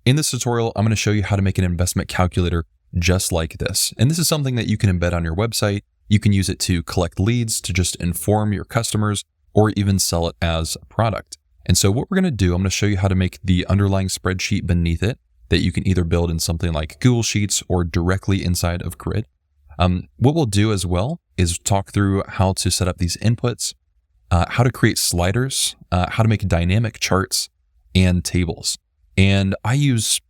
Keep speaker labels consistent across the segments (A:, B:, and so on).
A: In this tutorial, I'm going to show you how to make an investment calculator just like this. And this is something that you can embed on your website. You can use it to collect leads, to just inform your customers, or even sell it as a product. And so what we're going to do, I'm going to show you how to make the underlying spreadsheet beneath it that you can either build in something like Google Sheets or directly inside of Grid. What we'll do as well is talk through how to set up these inputs, how to create sliders, how to make dynamic charts and tables. And I use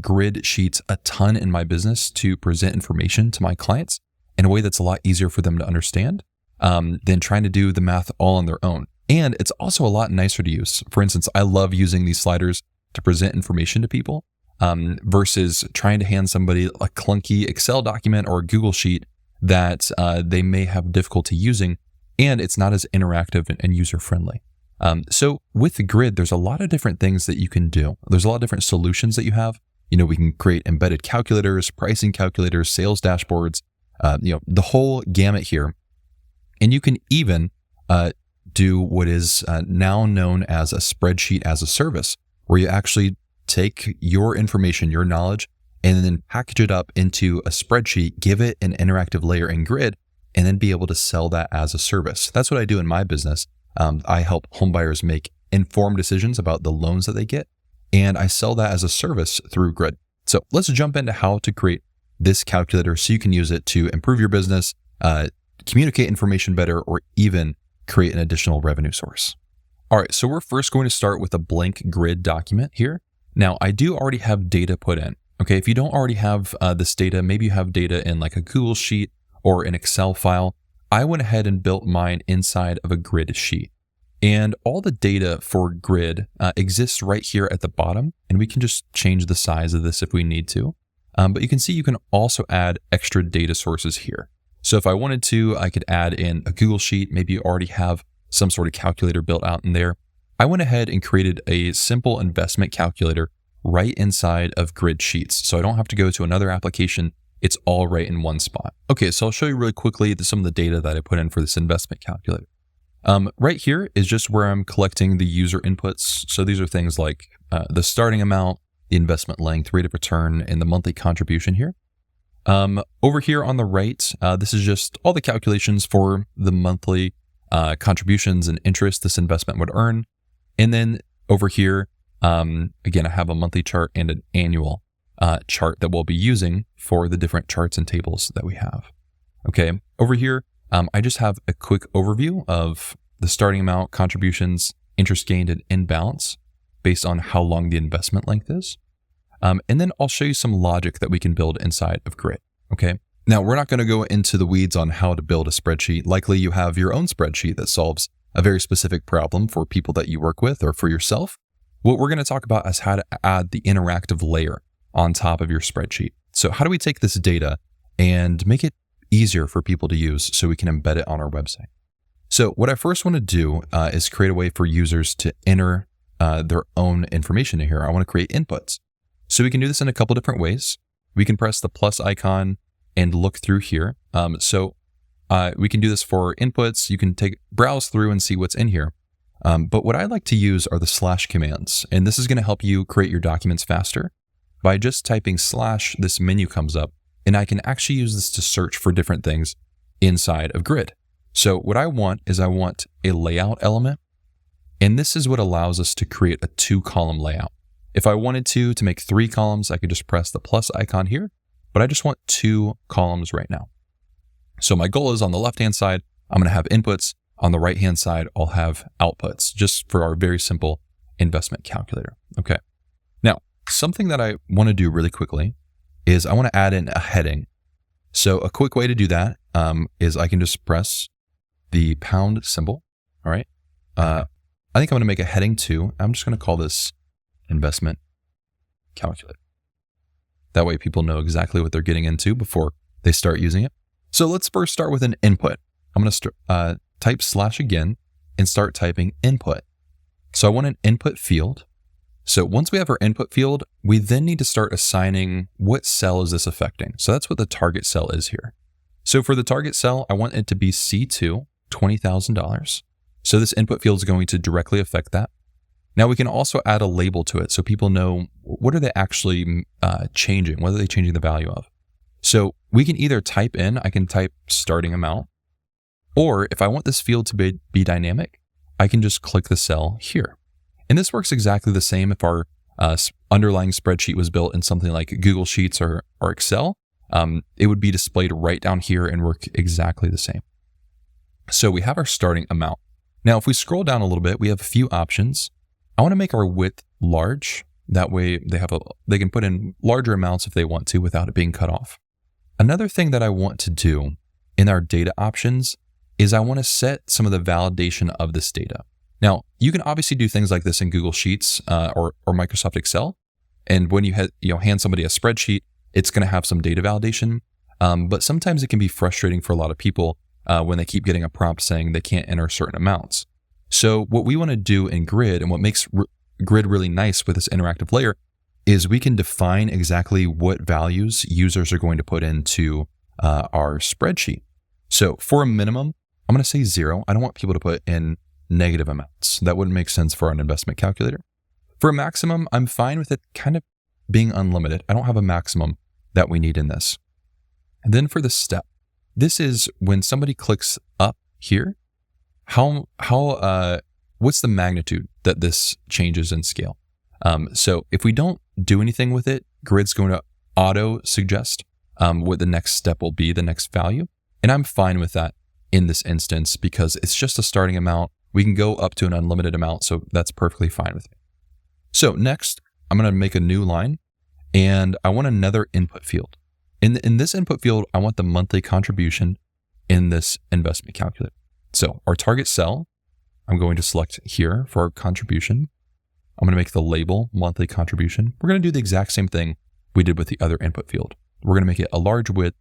A: Grid Sheets a ton in my business to present information to my clients in a way that's a lot easier for them to understand than trying to do the math all on their own. And it's also a lot nicer to use. For instance, I love using these sliders to present information to people versus trying to hand somebody a clunky Excel document or a Google Sheet that they may have difficulty using, and it's not as interactive and user-friendly. So with the Grid, there's a lot of different things that you can do. There's a lot of different solutions that you have. We can create embedded calculators, pricing calculators, sales dashboards, the whole gamut here. And you can even do what is now known as a spreadsheet as a service, where you actually take your information, your knowledge, and then package it up into a spreadsheet, give it an interactive layer in Grid, and then be able to sell that as a service. That's what I do in my business. I help homebuyers make informed decisions about the loans that they get, and I sell that as a service through Grid. So let's jump into how to create this calculator so you can use it to improve your business, communicate information better, or even create an additional revenue source. All right, so we're first going to start with a blank Grid document here. Now, I do already have data put in. Okay, if you don't already have this data, maybe you have data in like a Google Sheet or an Excel file. I went ahead and built mine inside of a Grid sheet. And all the data for Grid exists right here at the bottom, and we can just change the size of this if we need to. But you can see you can also add extra data sources here. So if I wanted to, I could add in a Google Sheet. Maybe you already have some sort of calculator built out in there. I went ahead and created a simple investment calculator right inside of Grid Sheets. So I don't have to go to another application. It's all right in one spot. Okay, so I'll show you really quickly some of the data that I put in for this investment calculator. Right here is just where I'm collecting the user inputs. So these are things like the starting amount, the investment length, rate of return, and the monthly contribution here. Over here on the right, this is just all the calculations for the monthly contributions and interest this investment would earn. And then over here, again, I have a monthly chart and an annual chart that we'll be using for the different charts and tables that we have. Okay, over here, I just have a quick overview of the starting amount, contributions, interest gained, and end balance based on how long the investment length is. And then I'll show you some logic that we can build inside of Grid. Okay, now we're not going to go into the weeds on how to build a spreadsheet. Likely you have your own spreadsheet that solves a very specific problem for people that you work with or for yourself. What we're going to talk about is how to add the interactive layer on top of your spreadsheet. So how do we take this data and make it easier for people to use so we can embed it on our website? So what I first want to do is create a way for users to enter their own information in here. I want to create inputs. So we can do this in a couple different ways. We can press the plus icon and look through here. We can do this for inputs. You can browse through and see what's in here. But what I like to use are the slash commands. And this is going to help you create your documents faster. By just typing slash, this menu comes up, and I can actually use this to search for different things inside of Grid. So what I want is a layout element. And this is what allows us to create a 2-column layout. If I wanted to make 3 columns, I could just press the plus icon here, but I just want 2 columns right now. So my goal is on the left-hand side, I'm going to have inputs. On the right-hand side, I'll have outputs, just for our very simple investment calculator. Okay. Now, something that I want to do really quickly is I want to add in a heading. So a quick way to do that is I can just press the pound symbol. All right. I think I'm going to make a heading 2. I'm just going to call this investment calculator. That way people know exactly what they're getting into before they start using it. So let's first start with an input. I'm going to type slash again and start typing input. So I want an input field. So once we have our input field, we then need to start assigning what cell is this affecting. So that's what the target cell is here. So for the target cell, I want it to be C2, $20,000. So this input field is going to directly affect that. Now we can also add a label to it so people know what are they actually changing, what are they changing the value of. So we can either type in, I can type starting amount, or if I want this field to be dynamic, I can just click the cell here. And this works exactly the same if our underlying spreadsheet was built in something like Google Sheets or Excel. It would be displayed right down here and work exactly the same. So we have our starting amount. Now, if we scroll down a little bit, we have a few options. I want to make our width large. That way they can put in larger amounts if they want to without it being cut off. Another thing that I want to do in our data options is I want to set some of the validation of this data. Now, you can obviously do things like this in Google Sheets or Microsoft Excel. And when you hand somebody a spreadsheet, it's going to have some data validation. But sometimes it can be frustrating for a lot of people when they keep getting a prompt saying they can't enter certain amounts. So what we want to do in Grid, and what makes Grid really nice with this interactive layer, is we can define exactly what values users are going to put into our spreadsheet. So for a minimum, I'm going to say 0. I don't want people to put in negative amounts. That wouldn't make sense for an investment calculator. For a maximum, I'm fine with it kind of being unlimited. I don't have a maximum that we need in this. And then for the step, this is when somebody clicks up here, what's the magnitude that this changes in scale? So if we don't do anything with it, Grid's going to auto suggest what the next step will be, the next value. And I'm fine with that in this instance because it's just a starting amount. We can go up to an unlimited amount, so that's perfectly fine with me. So next, I'm going to make a new line, and I want another input field. In this input field, I want the monthly contribution in this investment calculator. So our target cell, I'm going to select here for our contribution. I'm going to make the label monthly contribution. We're going to do the exact same thing we did with the other input field. We're going to make it a large width.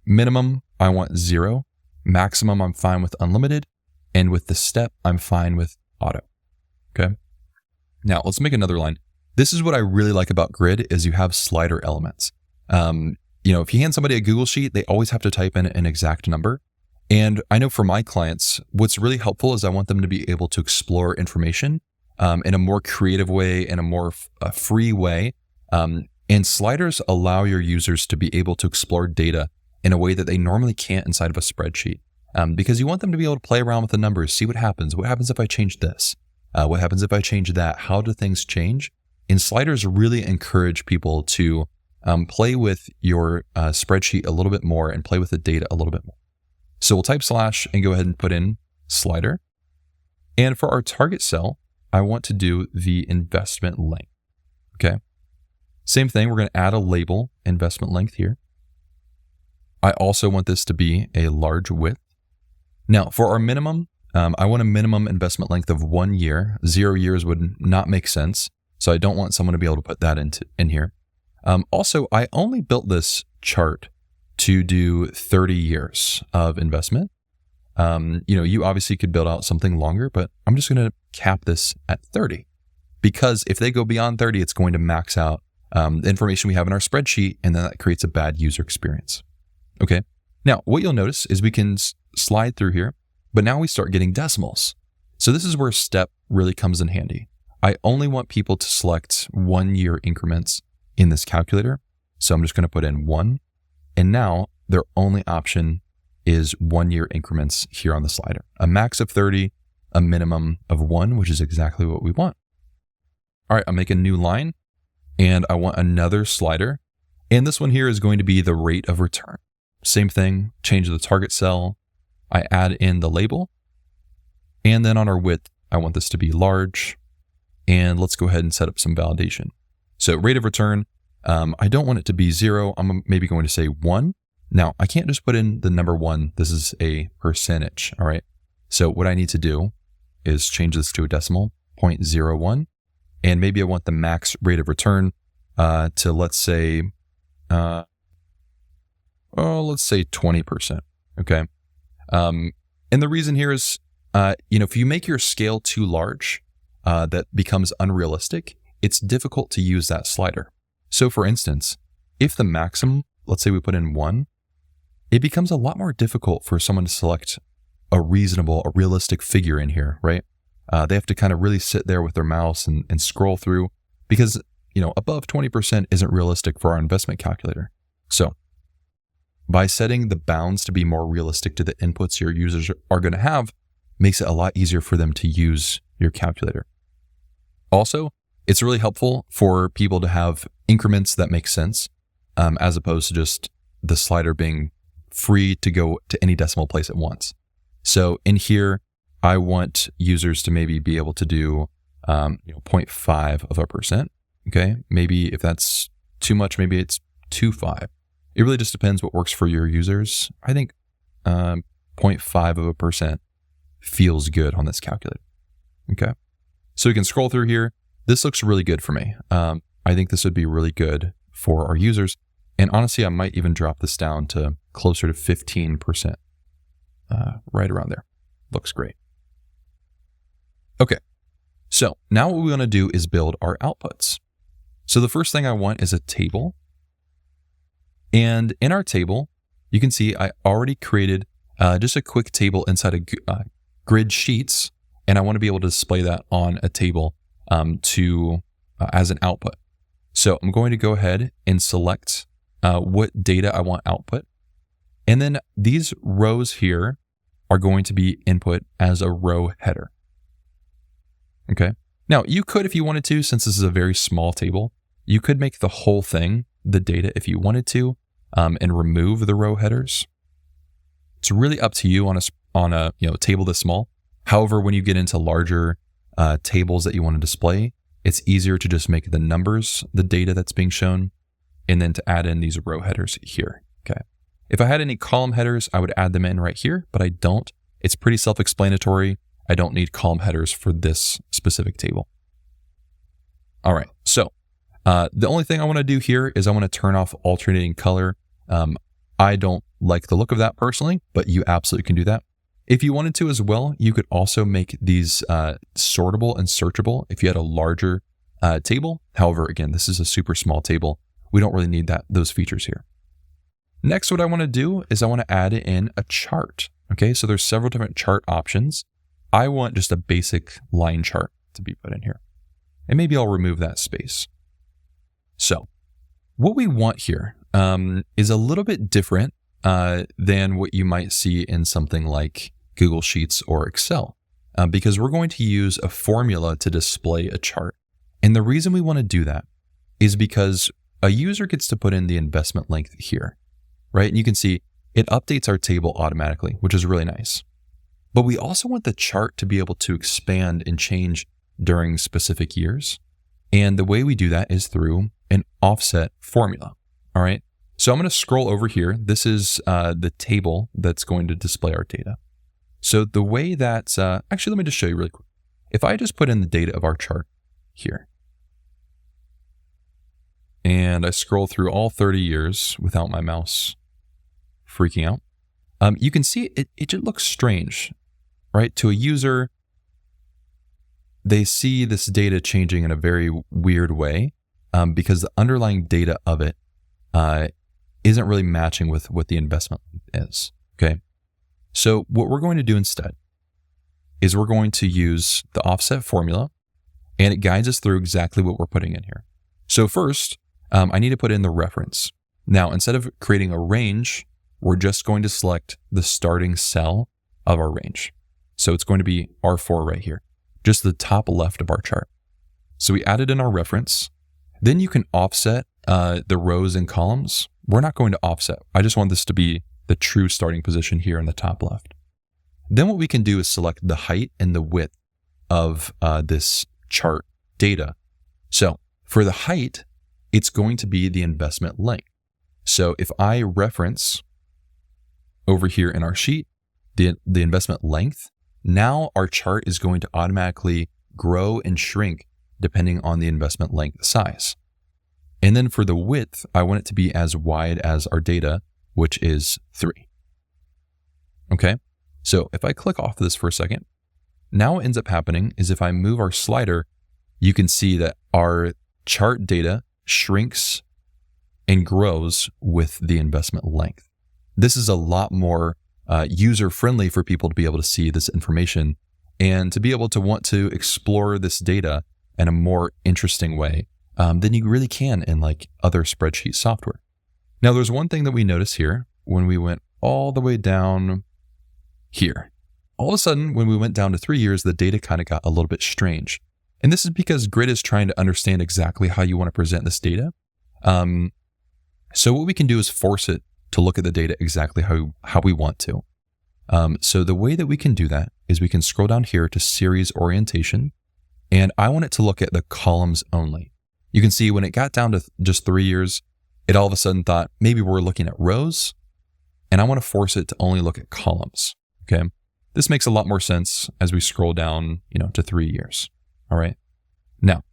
A: Minimum, I want 0. Maximum, I'm fine with unlimited. And with the step, I'm fine with auto. Okay. Now let's make another line. This is what I really like about Grid is you have slider elements. If you hand somebody a Google Sheet, they always have to type in an exact number. And I know for my clients, what's really helpful is I want them to be able to explore information in a more creative way, in a more free way. And sliders allow your users to be able to explore data in a way that they normally can't inside of a spreadsheet. Because you want them to be able to play around with the numbers, see what happens. What happens if I change this? What happens if I change that? How do things change? And sliders really encourage people to play with your spreadsheet a little bit more and play with the data a little bit more. So we'll type / and go ahead and put in slider. And for our target cell, I want to do the investment length. Okay. Same thing. We're going to add a label investment length here. I also want this to be a large width. Now for our minimum, I want a minimum investment length of 1 year. 0 years would not make sense. So I don't want someone to be able to put that in here. Also, I only built this chart to do 30 years of investment. You obviously could build out something longer, but I'm just going to cap this at 30 because if they go beyond 30, it's going to max out the information we have in our spreadsheet, and then that creates a bad user experience. Okay. Now, what you'll notice is we can slide through here, but now we start getting decimals. So this is where step really comes in handy. I only want people to select 1 year increments in this calculator. So I'm just going to put in 1. And now their only option is 1 year increments here on the slider. A max of 30, a minimum of 1, which is exactly what we want. All right, I'll make a new line and I want another slider. And this one here is going to be the rate of return. Same thing, change the target cell. I add in the label. And then on our width, I want this to be large. And let's go ahead and set up some validation. So rate of return, I don't want it to be 0. I'm maybe going to say 1. Now, I can't just put in the number 1. This is a percentage, all right? So what I need to do is change this to a decimal, 0.01. And maybe I want the max rate of return to, let's say 20%, okay? And the reason here is, if you make your scale too large, that becomes unrealistic, it's difficult to use that slider. So for instance, if the maximum, let's say we put in 1, it becomes a lot more difficult for someone to select a realistic figure in here, right? They have to kind of really sit there with their mouse and scroll through because, above 20% isn't realistic for our investment calculator. So by setting the bounds to be more realistic to the inputs your users are going to have, makes it a lot easier for them to use your calculator. Also, it's really helpful for people to have increments that make sense, as opposed to just the slider being free to go to any decimal place at once. So in here, I want users to maybe be able to do 0.5%. Okay, maybe if that's too much, maybe it's 2.5. It really just depends what works for your users. I think 0.5% feels good on this calculator. Okay, so we can scroll through here. This looks really good for me. I think this would be really good for our users. And honestly, I might even drop this down to closer to 15%, right around there. Looks great. Okay, so now what we want to do is build our outputs. So the first thing I want is a table. And in our table, you can see I already created just a quick table inside of grid sheets, and I want to be able to display that on a table as an output. So I'm going to go ahead and select what data I want output. And then these rows here are going to be input as a row header. Okay. Now you could, if you wanted to, since this is a very small table, you could make the whole thing the data if you wanted to, and remove the row headers. It's really up to you on a table this small. However, when you get into larger tables that you want to display, it's easier to just make the numbers the data that's being shown, and then to add in these row headers here. Okay. If I had any column headers, I would add them in right here, but I don't. It's pretty self-explanatory. I don't need column headers for this specific table. All right. So the only thing I want to do here is I want to turn off alternating color. I don't like the look of that personally, but you absolutely can do that. If you wanted to as well, you could also make these sortable and searchable if you had a larger table. However, again, this is a super small table. We don't really need those features here. Next, what I want to do is I want to add in a chart. Okay, so there's several different chart options. I want just a basic line chart to be put in here. And maybe I'll remove that space. So what we want here is a little bit different than what you might see in something like Google Sheets or Excel, because we're going to use a formula to display a chart. And the reason we want to do that is because a user gets to put in the investment length here, right? And you can see it updates our table automatically, which is really nice. But we also want the chart to be able to expand and change during specific years. And the way we do that is through an offset formula. All right. So I'm going to scroll over here. This is the table that's going to display our data. So the way that, actually, let me just show you really quick. If I just put in the data of our chart here, and I scroll through all 30 years without my mouse freaking out, you can see it just looks strange, right? To a user, they see this data changing in a very weird way because the underlying data of it isn't really matching with what the investment is, okay? So what we're going to do instead is we're going to use the offset formula, and it guides us through exactly what we're putting in here. So first, I need to put in the reference. Now, instead of creating a range, we're just going to select the starting cell of our range. So it's going to be R4 right here, just the top left of our chart. So we added in our reference. Then you can offset the rows and columns. We're not going to offset. I just want this to be the true starting position here in the top left. Then what we can do is select the height and the width of this chart data. So for the height, it's going to be the investment length. So if I reference over here in our sheet, the investment length, now our chart is going to automatically grow and shrink depending on the investment length size. And then for the width, I want it to be as wide as our data, which is 3. Okay, so if I click off this for a second, now what ends up happening is if I move our slider, you can see that our chart data shrinks and grows with the investment length. This is a lot more user-friendly for people to be able to see this information and to be able to want to explore this data in a more interesting way than you really can in like other spreadsheet software. Now, there's one thing that we notice here when we went all the way down here. All of a sudden, when we went down to 3 years, the data kind of got a little bit strange. And this is because Grid is trying to understand exactly how you want to present this data. So what we can do is force it to look at the data exactly how we want to. So the way that we can do that is we can scroll down here to series orientation, and I want it to look at the columns only. You can see when it got down to just 3 years, it all of a sudden thought maybe we're looking at rows, and I want to force it to only look at columns. Okay, this makes a lot more sense as we scroll down, to 3 years. All right. Now,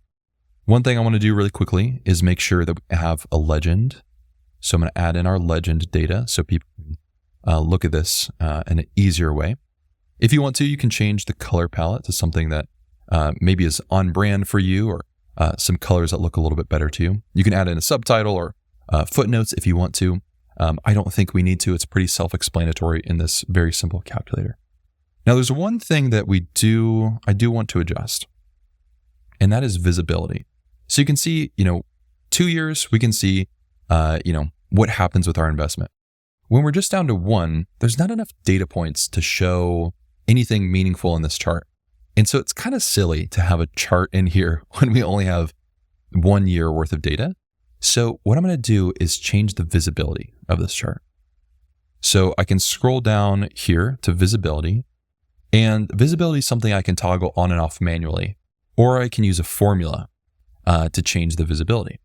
A: one thing I want to do really quickly is make sure that we have a legend. So I'm going to add in our legend data so people can look at this in an easier way. If you want to, you can change the color palette to something that maybe is on brand for you, or some colors that look a little bit better to you. You can add in a subtitle or footnotes if you want to. I don't think we need to. It's pretty self-explanatory in this very simple calculator. Now, there's one thing that I do want to adjust, and that is visibility. So you can see, 2 years, we can see, what happens with our investment. When we're just down to 1, there's not enough data points to show anything meaningful in this chart. And so it's kind of silly to have a chart in here when we only have 1 year worth of data. So what I'm going to do is change the visibility of this chart. So I can scroll down here to visibility, and visibility is something I can toggle on and off manually, or I can use a formula to change the visibility.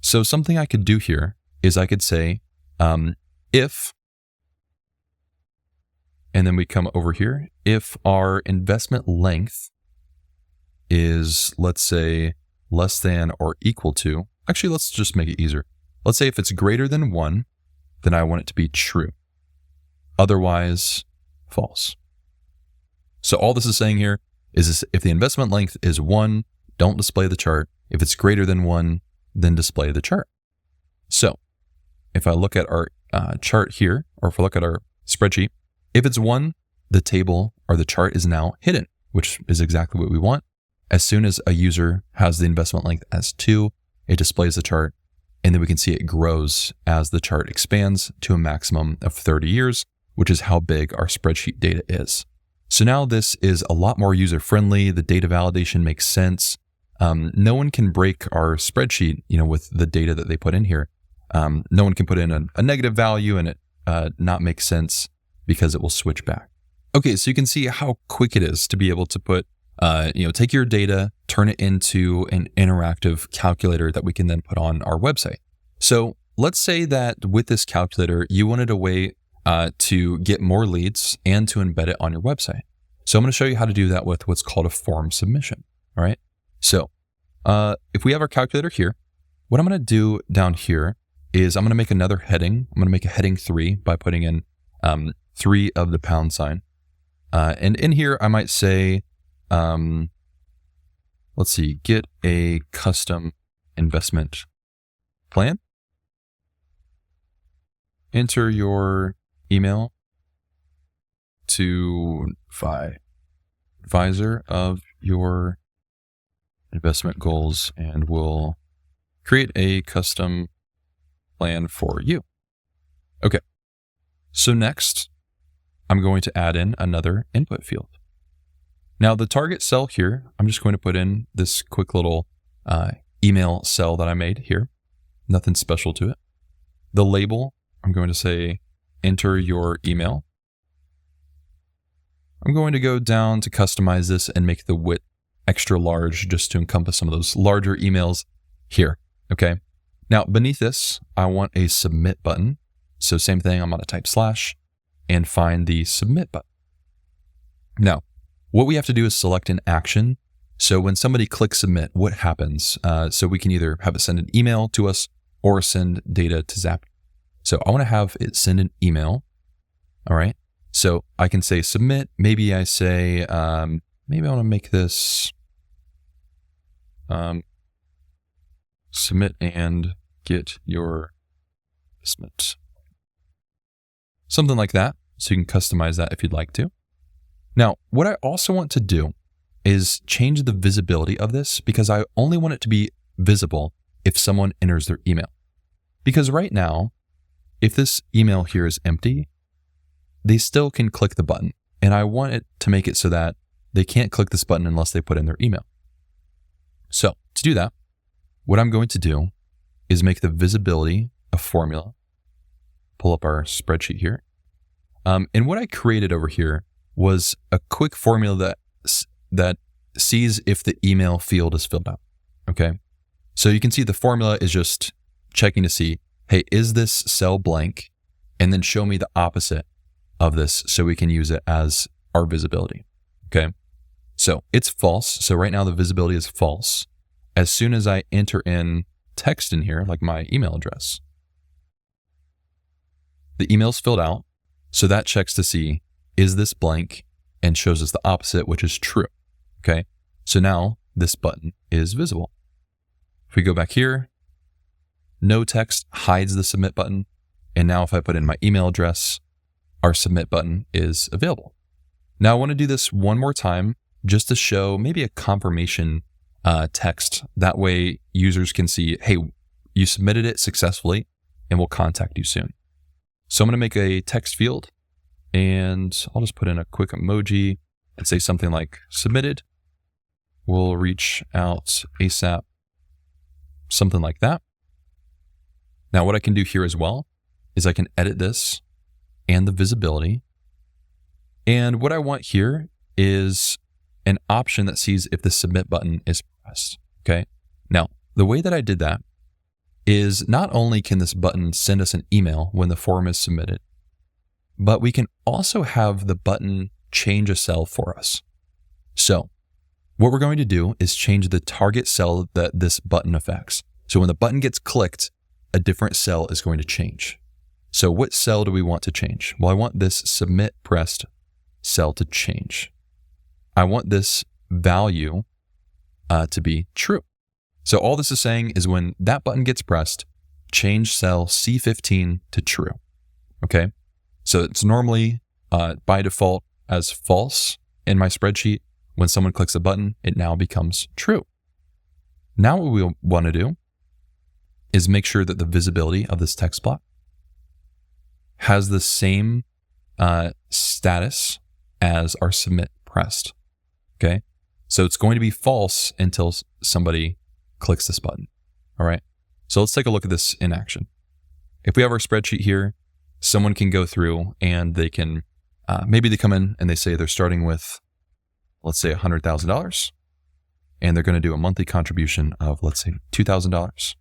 A: So something I could do here is I could say, if, and then we come over here, if our investment length is, let's say, less than or equal to, actually, let's just make it easier. Let's say if it's greater than 1, then I want it to be true. Otherwise, false. So all this is saying here is if the investment length is 1, don't display the chart. If it's greater than 1, then display the chart. So if I look at our chart here, or if I look at our spreadsheet, if it's 1, the table or the chart is now hidden, which is exactly what we want. As soon as a user has the investment length as 2, it displays the chart, and then we can see it grows as the chart expands to a maximum of 30 years, which is how big our spreadsheet data is. So now this is a lot more user-friendly. The data validation makes sense. No one can break our spreadsheet, with the data that they put in here. No one can put in a negative value and it not make sense because it will switch back. Okay, so you can see how quick it is to be able to put, take your data, turn it into an interactive calculator that we can then put on our website. So let's say that with this calculator, you wanted a way to get more leads and to embed it on your website. So I'm going to show you how to do that with what's called a form submission. All right. So if we have our calculator here, what I'm going to do down here is I'm going to make another heading. I'm going to make a heading 3 by putting in 3 of the pound sign. And in here, I might say, let's see, get a custom investment plan. Enter your email to advisor of your investment goals, and we'll create a custom plan for you. Okay. So next, I'm going to add in another input field. Now the target cell here, I'm just going to put in this quick little email cell that I made here. Nothing special to it. The label, I'm going to say, enter your email. I'm going to go down to customize this and make the width extra large just to encompass some of those larger emails here. Okay. Now beneath this, I want a submit button. So same thing, I'm going to type / and find the submit button. Now, what we have to do is select an action. So when somebody clicks submit, what happens? So we can either have it send an email to us or send data to Zap. So I want to have it send an email. All right. So I can say submit. Maybe I say, maybe I want to make this submit and get your submit. Something like that. So you can customize that if you'd like to. Now, what I also want to do is change the visibility of this because I only want it to be visible if someone enters their email. Because right now, if this email here is empty, they still can click the button. And I want it to make it so that they can't click this button unless they put in their email. So to do that, what I'm going to do is make the visibility a formula. Pull up our spreadsheet here. And what I created over here was a quick formula that sees if the email field is filled out. Okay. So you can see the formula is just checking to see, hey, is this cell blank? And then show me the opposite of this so we can use it as our visibility. Okay. So it's false. So right now the visibility is false. As soon as I enter in text in here, like my email address, the email's filled out. So that checks to see, is this blank, and shows us the opposite, which is true. Okay. So now this button is visible. If we go back here, no text hides the submit button. And now if I put in my email address, our submit button is available. Now I want to do this one more time just to show maybe a confirmation text. That way users can see, hey, you submitted it successfully and we'll contact you soon. So I'm going to make a text field and I'll just put in a quick emoji and say something like submitted. We'll reach out ASAP, something like that. Now what I can do here as well is I can edit this and the visibility. And what I want here is an option that sees if the submit button is pressed. Okay. Now, the way that I did that is not only can this button send us an email when the form is submitted, but we can also have the button change a cell for us. So what we're going to do is change the target cell that this button affects. So when the button gets clicked, a different cell is going to change. So what cell do we want to change? Well, I want this submit pressed cell to change. I want this value to be true. So all this is saying is when that button gets pressed, change cell C15 to true. Okay. So it's normally by default as false in my spreadsheet. When someone clicks a button, it now becomes true. Now what we want to do is make sure that the visibility of this text block has the same status as our submit pressed. Okay. So it's going to be false until somebody clicks this button. All right. So let's take a look at this in action. If we have our spreadsheet here, someone can go through and they can, maybe they come in and they say they're starting with, let's say $100,000 and they're going to do a monthly contribution of, let's say $2,000.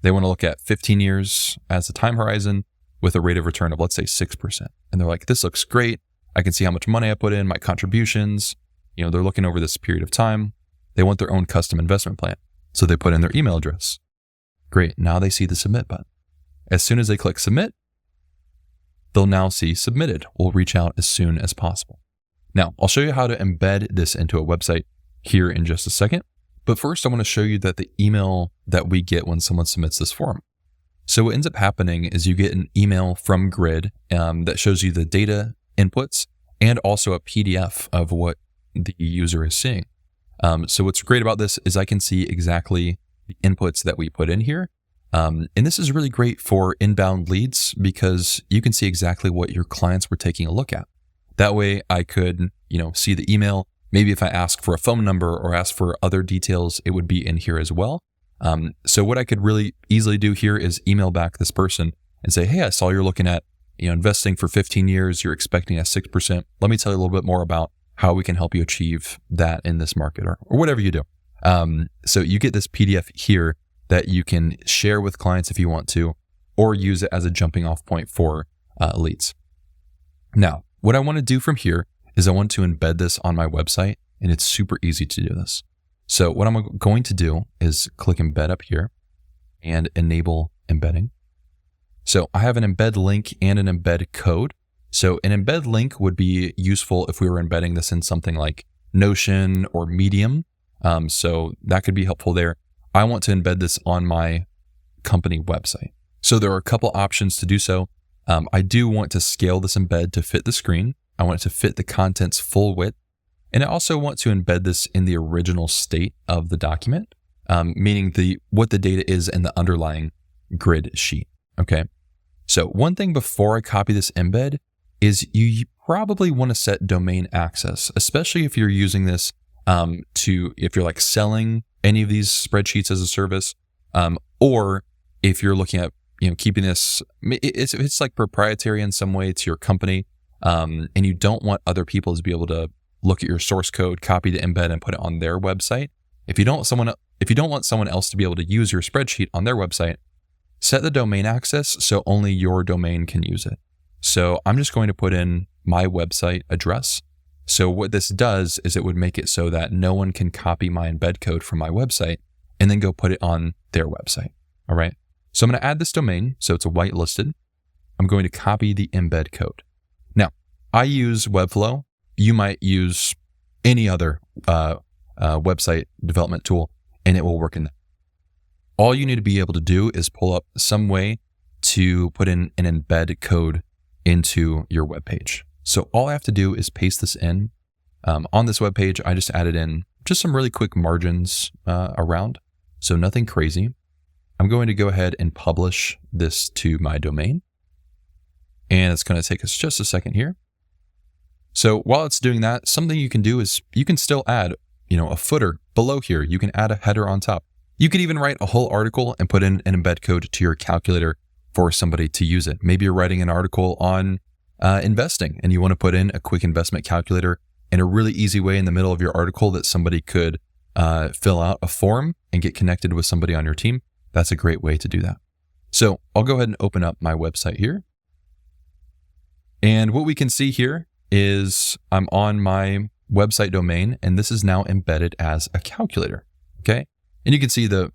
A: They want to look at 15 years as the time horizon with a rate of return of, let's say 6%. And they're like, this looks great. I can see how much money I put in, my contributions. You know, they're looking over this period of time. They want their own custom investment plan. So they put in their email address. Great. Now they see the submit button. As soon as they click submit, they'll now see submitted. We'll reach out as soon as possible. Now, I'll show you how to embed this into a website here in just a second. But first, I want to show you that the email that we get when someone submits this form. So what ends up happening is you get an email from Grid that shows you the data inputs and also a PDF of what the user is seeing. So what's great about this is I can see exactly the inputs that we put in here. And this is really great for inbound leads because you can see exactly what your clients were taking a look at. That way I could, see the email. Maybe if I ask for a phone number or ask for other details, it would be in here as well. So what I could really easily do here is email back this person and say, hey, I saw you're looking at, investing for 15 years. You're expecting a 6%. Let me tell you a little bit more about how we can help you achieve that in this market or whatever you do. So you get this PDF here that you can share with clients if you want to, or use it as a jumping off point for leads. Now, what I want to do from here is I want to embed this on my website, and it's super easy to do this. So what I'm going to do is click embed up here and enable embedding. So I have an embed link and an embed code. So an embed link would be useful if we were embedding this in something like Notion or Medium. So that could be helpful there. I want to embed this on my company website. So there are a couple options to do so. I do want to scale this embed to fit the screen. I want it to fit the content's full width. And I also want to embed this in the original state of the document, meaning what the data is in the underlying grid sheet. Okay. So one thing before I copy this embed is you probably want to set domain access, especially if you're using this if you're like selling any of these spreadsheets as a service, or if you're looking at, keeping this, it's like proprietary in some way to your company, and you don't want other people to be able to look at your source code, copy the embed, and put it on their website. If you don't want someone else to be able to use your spreadsheet on their website, set the domain access so only your domain can use it. So I'm just going to put in my website address. So what this does is it would make it so that no one can copy my embed code from my website and then go put it on their website. All right. So I'm going to add this domain. So it's a whitelisted. I'm going to copy the embed code. Now, I use Webflow. You might use any other website development tool, and it will work in that. All you need to be able to do is pull up some way to put in an embed code into your web page. So all I have to do is paste this in. On this web page, I just added in just some really quick margins around, so nothing crazy. I'm going to go ahead and publish this to my domain. And it's going to take us just a second here. So while it's doing that, something you can do is you can still add, a footer below here. You can add a header on top. You could even write a whole article and put in an embed code to your calculator for somebody to use it. Maybe you're writing an article on investing and you want to put in a quick investment calculator in a really easy way in the middle of your article that somebody could fill out a form and get connected with somebody on your team. That's a great way to do that. So I'll go ahead and open up my website here. And what we can see here is I'm on my website domain, and this is now embedded as a calculator. Okay. And you can see the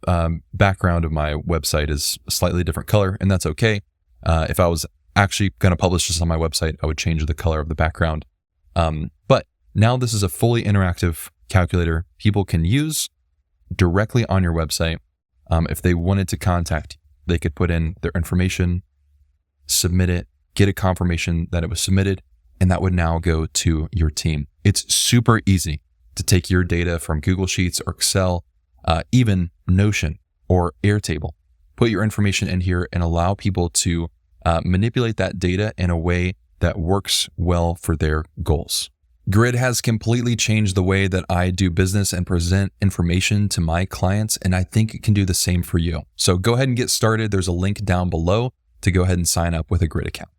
A: background of my website is a slightly different color, and that's okay. If I was actually going to publish this on my website, I would change the color of the background. But now this is a fully interactive calculator people can use directly on your website. If they wanted to contact you, they could put in their information, submit it, get a confirmation that it was submitted, and that would now go to your team. It's super easy to take your data from Google Sheets or Excel, even Notion or Airtable, put your information in here and allow people to manipulate that data in a way that works well for their goals. Grid has completely changed the way that I do business and present information to my clients, and I think it can do the same for you. So go ahead and get started. There's a link down below to go ahead and sign up with a Grid account.